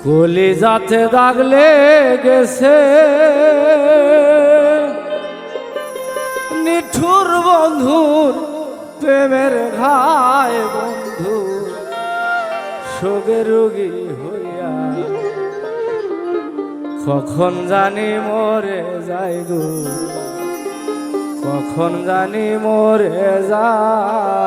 কলিজাতে দাগ লেগেছে নিঠুর বন্ধুর প্রেমের ঘায় বন্ধু শোকে রোগী হইয়া কখন জানি মরে যাই গো কখন জানি মরে যায়।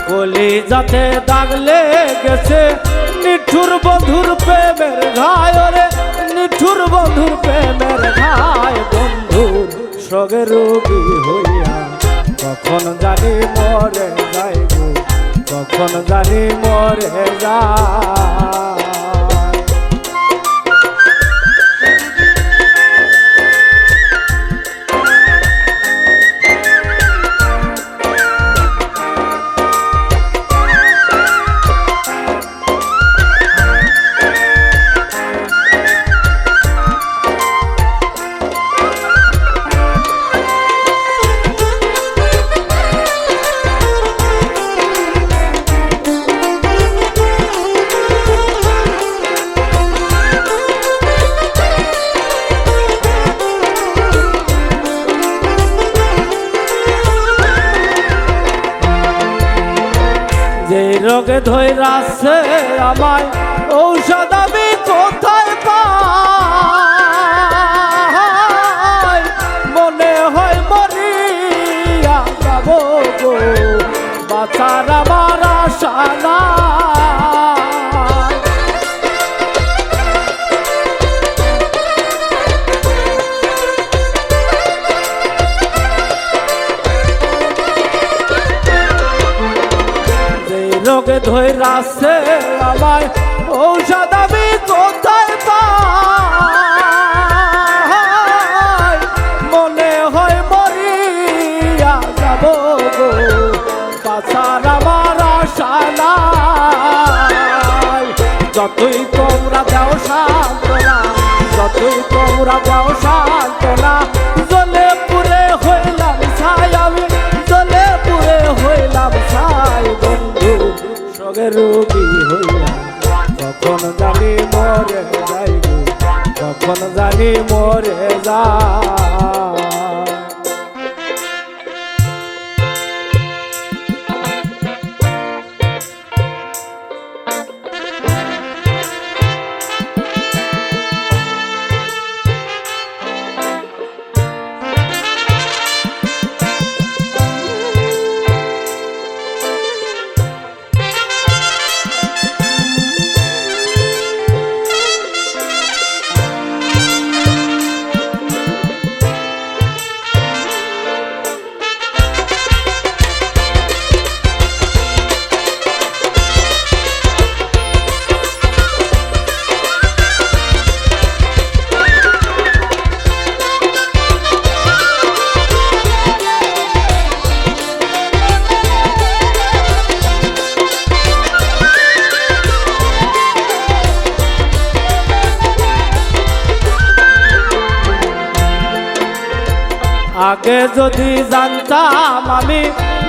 কলিজাতে দাগ লেগেছে নিঠুর বন্ধুর প্রেমের ঘায় রে নিঠুর বন্ধুর প্রেমের ঘায় বন্ধুর শোকে রোগী হইয়া কখন জানি মরে যাইব কখন জানি মরে যায়। যে রোগে ধইরাছে আমায় ঔষধ আমি কোথায় পাই মনে হয় মরিয়া যাব গো বাঁচার আমার আশা নাই। রোগে ধইরাছে আমায় ঔষধ আমি কোথায় পাই মনে হয় মরিয়া যাব গো বাঁচার আমার আশা নাই। যতই তোমরা দাও সান্ত্বনা যতই তোমরা দাও সান্ত্বনা জ্বলে পুড়ে হইলাম ছাই আমি জ্বলে পুড়ে হইলাম ছাই বন্ধু শোকে রোগী হইয়া কখন জানি মরে যাইব কখন জানি মরে যায়। আগে যদি জানতাম আমি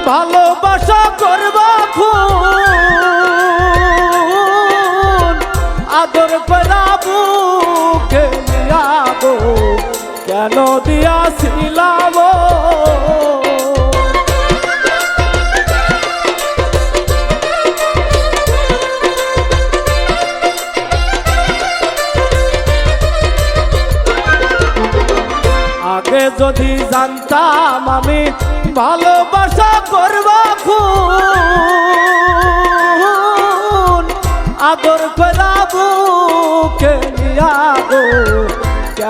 ভালোবাসা করবো খুন আদর করা বুকে নিয়াবো কেন দিয়াছিলাম আগে যদি জানতাম আমি ভালোবাসা করব খুব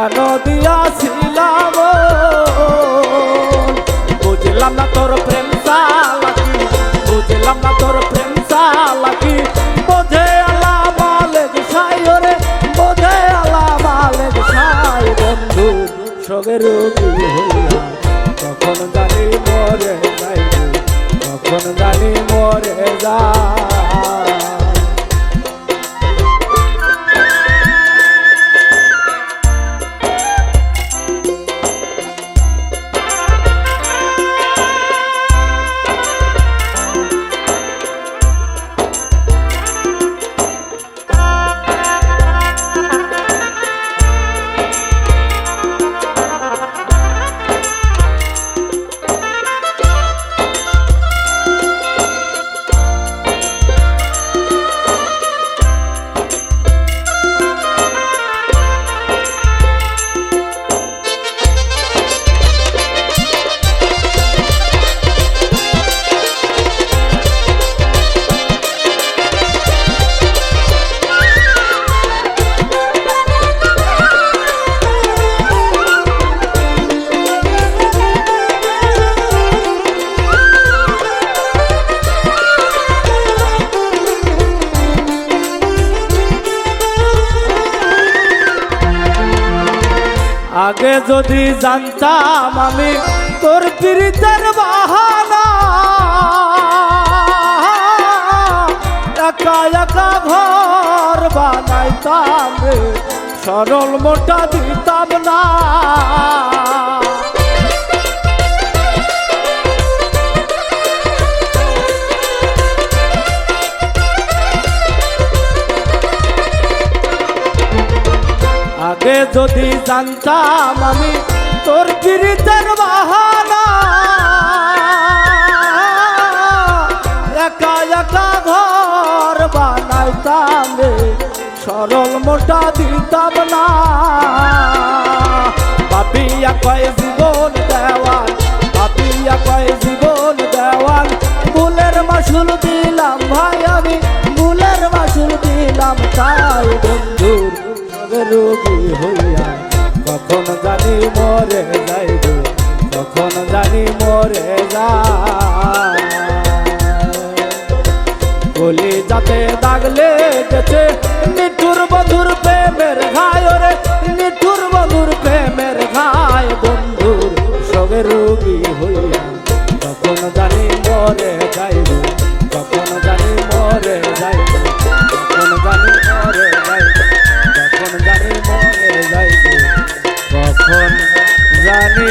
কেন দিয়াছিলাম বুঝলাম না তোর প্রেম চালাকি, বুঝলাম না তোর প্রেম চালাকি। বোঝে আলা মালেক সাই রে, বোঝে আলা মালেক সাই। বন্ধু সগের রোগী হইয়া কখন জানি মরে যাইব, কখন জানি মরে যায়। আগে যদি জানতাম আমি তোর প্রীতের বাহানা, একা একা ঘর বানাইতাম রে, সরল মোটা দিতাম না। আগে যদি জানতাম আমি তোর প্রীতের বাহানা, একা একা ঘর বানাইতাম রে, সরল মোটা দিতাম না। পাপিয়া কয় জীবন দেওয়ান, পাপিয়া কয় জীবন দেওয়ান। ফুলের মাসুল দিলাম ভাই আমি, ফুলের মাসুল দিলাম তাই। বন্ধুর রোগী হইয়া কখন জানি মরে যাইব, কখন জানি মরে যায়। গলি যাতে দাগ লেগেছে নিঠুর বধুর প্রেমের ঘায় রে, নিঠুর বধুর প্রেমের ঘায়। বন্ধুর সঙ্গে রোগী হইয়া কখন জানি মরে যাইব, কখন জানি মরে যাইব, কখন জানি মরে যাইব, কখন জানি মরে যাইব, কখন জানি